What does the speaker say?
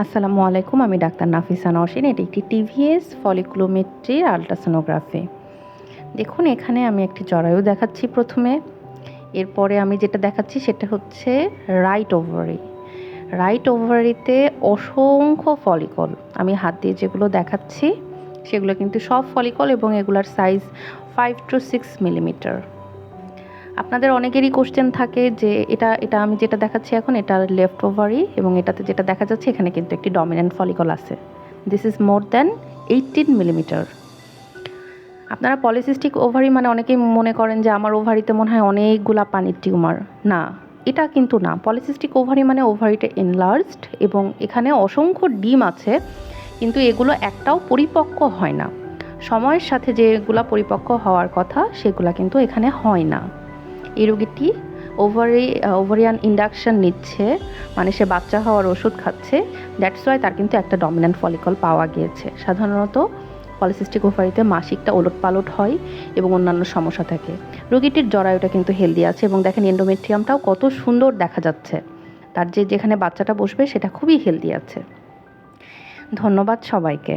আসসালামু আলাইকুম, আমি ডাক্তার নাফিসা নওশিন। এটি একটি টিভিএস ফলিকুলোমেট্রি আল্ট্রাসোনোগ্রাফি। দেখুন, এখানে আমি একটি জরায়ু দেখাচ্ছি প্রথমে। এরপরে আমি যেটা দেখাচ্ছি সেটা হচ্ছে রাইট ওভারি। রাইট ওভারিতে অসংখ্য ফলিকল। আমি হাত দিয়ে যেগুলো দেখাচ্ছি সেগুলো কিন্তু সব ফলিকল এবং এগুলার সাইজ 5 to 6 মিলিমিটার। আপনাদের অনেকেরই কোশ্চেন থাকে যে এটা আমি যেটা দেখাচ্ছি এখন এটা লেফট ওভারি, এবং এটাতে যেটা দেখা যাচ্ছে এখানে কিন্তু একটি ডমিন্যান্ট ফলিকল আছে। This is more than 18 millimetre. আপনারা পলিসিস্টিক ওভারি মানে অনেকেই মনে করেন যে আমার ওভারিতে মনে হয় অনেকগুলা পানির টিউমার। না, এটা কিন্তু না। পলিসিস্টিক ওভারি মানে ওভারিটা এনলার্জড এবং এখানে অসংখ্য ডিম আছে, কিন্তু এগুলো একটাও পরিপক্ক হয় না। সময়ের সাথে যেগুলা পরিপক্ক হওয়ার কথা সেগুলা কিন্তু এখানে হয় না। এই রোগীটি ওভারিয়ান ইন্ডাকশন নিচ্ছে, মানে সে বাচ্চা হওয়ার ওষুধ খাচ্ছে। দ্যাটস ওয়াই তার কিন্তু একটা ডমিন্যান্ট ফলিকল পাওয়া গিয়েছে। সাধারণত পলিসিস্টিক ওভারিতে মাসিকটা ওলটপালট হয় এবং অন্যান্য সমস্যা থাকে। রোগীটির জরায়ুটা কিন্তু হেলদি আছে এবং দেখেন এন্ডোমেট্রিয়ামটাও কত সুন্দর দেখা যাচ্ছে। তার যেখানে বাচ্চাটা বসবে সেটা খুবই হেলদি আছে। ধন্যবাদ সবাইকে।